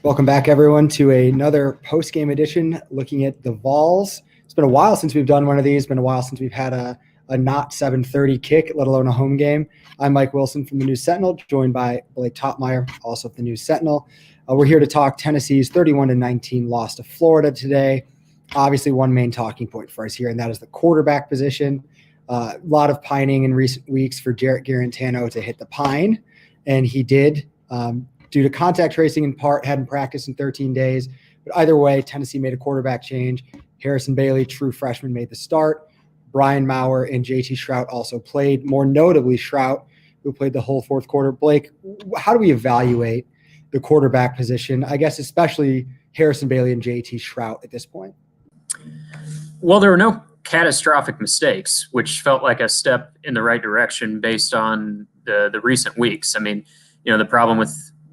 Welcome back, everyone, to another post-game edition looking at the Vols. It's been a while since we've done one of these. It's been a while since we've had a not 7:30 kick, let alone a home game. I'm Mike Wilson from the News Sentinel, joined by Blake Topmeyer, also of the News Sentinel. We're here to talk Tennessee's 31-19 loss to Florida today. Obviously, one main talking point for us here, and that is the quarterback position. A lot of pining in recent weeks for Jarrett Guarantano to hit the pine, and he did. Due to contact tracing in part, hadn't practiced in 13 days. But either way, Tennessee made a quarterback change. Harrison Bailey, true freshman, made the start. Brian Maurer and JT Shrout also played, more notably Shrout, who played the whole fourth quarter. Blake, how do we evaluate the quarterback position, I guess especially Harrison Bailey and JT Shrout at this point? Well, there were no catastrophic mistakes, which felt like a step in the right direction based on the recent weeks. I mean,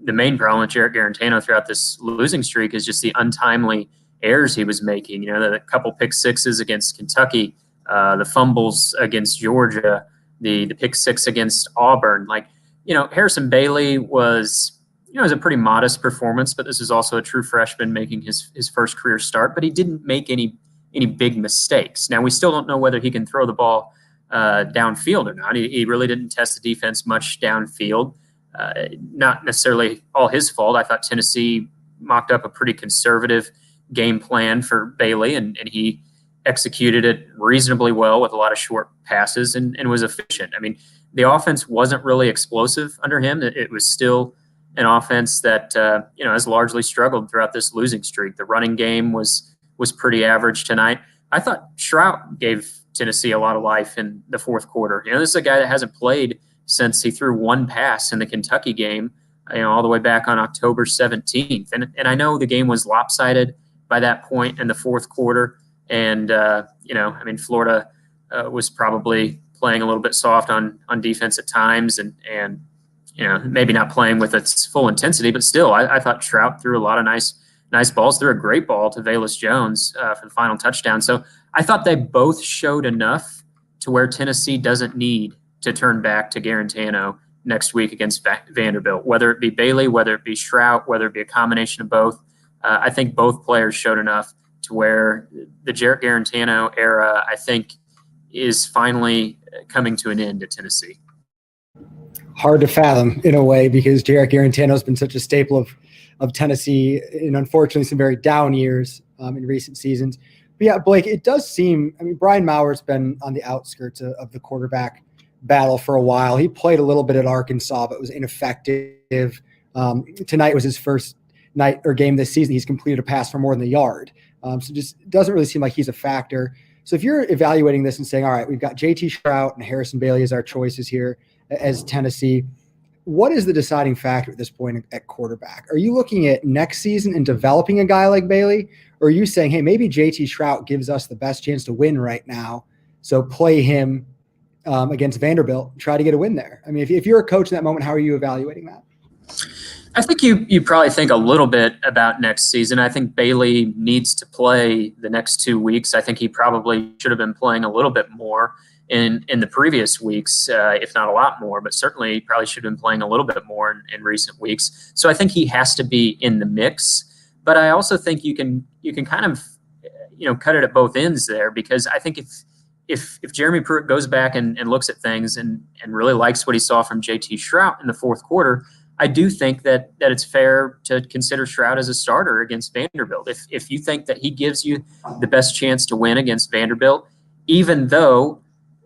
the main problem with Jarrett Guarantano throughout this losing streak is just the untimely errors he was making. The couple pick sixes against Kentucky, the fumbles against Georgia, the pick six against Auburn. Harrison Bailey was a pretty modest performance, but this is also a true freshman making his first career start. But he didn't make any big mistakes. Now, we still don't know whether he can throw the ball downfield or not. He really didn't test the defense much downfield. Not necessarily all his fault. I thought Tennessee mocked up a pretty conservative game plan for Bailey, and he executed it reasonably well with a lot of short passes and was efficient. I mean, the offense wasn't really explosive under him. It was still an offense that has largely struggled throughout this losing streak. The running game was pretty average tonight. I thought Shrout gave Tennessee a lot of life in the fourth quarter. This is a guy that hasn't played since he threw one pass in the Kentucky game, all the way back on October 17th. And I know the game was lopsided by that point in the fourth quarter. And, Florida was probably playing a little bit soft on defense at times and maybe not playing with its full intensity. But still, I thought Shrout threw a lot of nice balls. Threw a great ball to Velus Jones for the final touchdown. So I thought they both showed enough to where Tennessee doesn't need to turn back to Guarantano next week against Vanderbilt, whether it be Bailey, whether it be Shrout, whether it be a combination of both. I think both players showed enough to where the Jarrett Guarantano era, I think, is finally coming to an end at Tennessee. Hard to fathom in a way, because Jarrett Guarantano has been such a staple of Tennessee in, unfortunately, some very down years in recent seasons. But yeah, Blake, it does seem, Brian Maurer's been on the outskirts of the quarterback battle for a while. He played a little bit at Arkansas, but was ineffective. Tonight was his first night or game this season. He's completed a pass for more than a yard. So just doesn't really seem like he's a factor. So if you're evaluating this and saying, all right, we've got JT Shrout and Harrison Bailey as our choices here as Tennessee, what is the deciding factor at this point at quarterback? Are you looking at next season and developing a guy like Bailey? Or are you saying, hey, maybe JT Shrout gives us the best chance to win right now, so play him against Vanderbilt, try to get a win there? If you're a coach in that moment, how are you evaluating that? I think you probably think a little bit about next season. I think Bailey needs to play the next 2 weeks. I think he probably should have been playing a little bit more in the previous weeks, if not a lot more, but certainly he probably should have been playing a little bit more in recent weeks. So I think he has to be in the mix. But I also think you can kind of cut it at both ends there, because I think if Jeremy Pruitt goes back and looks at things and really likes what he saw from JT Shrout in the fourth quarter, I do think that it's fair to consider Shrout as a starter against Vanderbilt. If you think that he gives you the best chance to win against Vanderbilt, even though,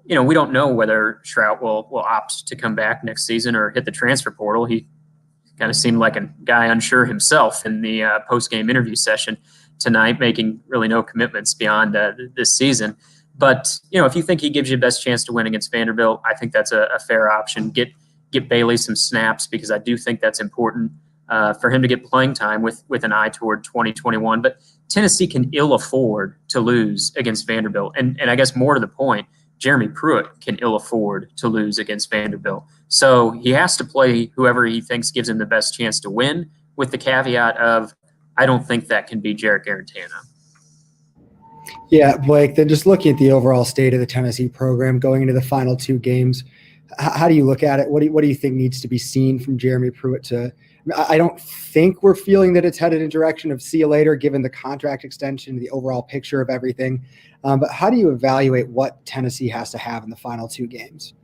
we don't know whether Shrout will opt to come back next season or hit the transfer portal. He kind of seemed like a guy unsure himself in the post-game interview session tonight, making really no commitments beyond this season. But, if you think he gives you the best chance to win against Vanderbilt, I think that's a fair option. Get Bailey some snaps, because I do think that's important for him to get playing time with an eye toward 2021. But Tennessee can ill afford to lose against Vanderbilt. And I guess more to the point, Jeremy Pruitt can ill afford to lose against Vanderbilt. So he has to play whoever he thinks gives him the best chance to win, with the caveat of, I don't think that can be Jarrett Guarantano. Yeah, Blake, then just looking at the overall state of the Tennessee program going into the final two games, how do you look at it? What do you think needs to be seen from Jeremy Pruitt to I don't think we're feeling that it's headed in direction of see you later, given the contract extension, the overall picture of everything. But how do you evaluate what Tennessee has to have in the final 2 games?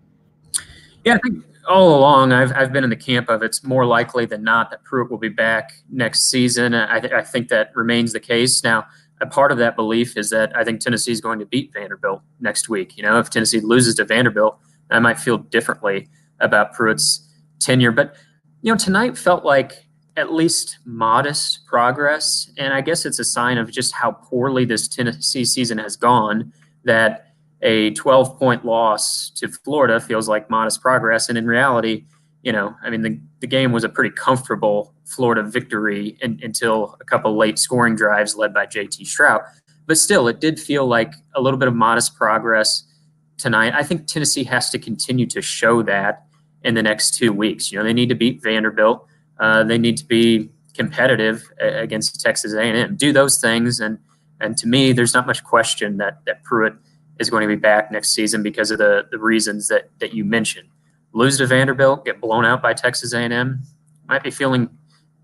Yeah, I think all along I've been in the camp of it's more likely than not that Pruitt will be back next season. I think that remains the case. Now, a part of that belief is that I think Tennessee is going to beat Vanderbilt next week. If Tennessee loses to Vanderbilt, I might feel differently about Pruitt's tenure. But, tonight felt like at least modest progress. And I guess it's a sign of just how poorly this Tennessee season has gone that a 12-point loss to Florida feels like modest progress. And in reality, the game was a pretty comfortable Florida victory until a couple late scoring drives led by JT Strout. But still, it did feel like a little bit of modest progress tonight. I think Tennessee has to continue to show that in the next 2 weeks. They need to beat Vanderbilt. They need to be competitive against Texas A&M. Do those things, and to me, there's not much question that Pruitt is going to be back next season because of the reasons that you mentioned. Lose to Vanderbilt, get blown out by Texas A&M, might be feeling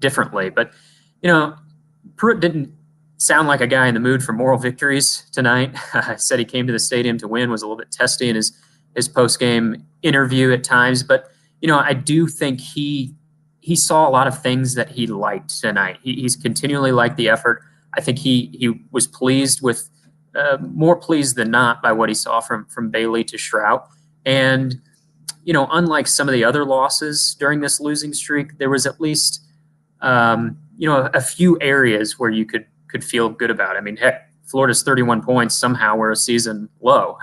differently. But, Pruitt didn't sound like a guy in the mood for moral victories tonight. Said he came to the stadium to win, was a little bit testy in his post-game interview at times. But, I do think he saw a lot of things that he liked tonight. He's continually liked the effort. I think he was pleased with more pleased than not by what he saw from Bailey to Strout. And, unlike some of the other losses during this losing streak, there was at least, a few areas where you could feel good about it. I mean, heck, Florida's 31 points somehow were a season low,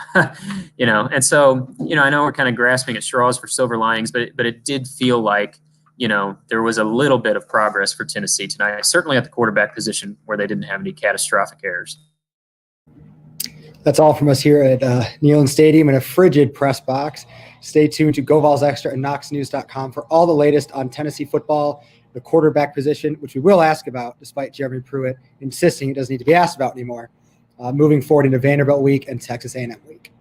And so, I know we're kind of grasping at straws for silver linings, but it did feel like, there was a little bit of progress for Tennessee tonight, certainly at the quarterback position where they didn't have any catastrophic errors. That's all from us here at Neyland Stadium in a frigid press box. Stay tuned to Go Vols Extra and KnoxNews.com for all the latest on Tennessee football, the quarterback position, which we will ask about, despite Jeremy Pruitt insisting it doesn't need to be asked about anymore, moving forward into Vanderbilt week and Texas A&M week.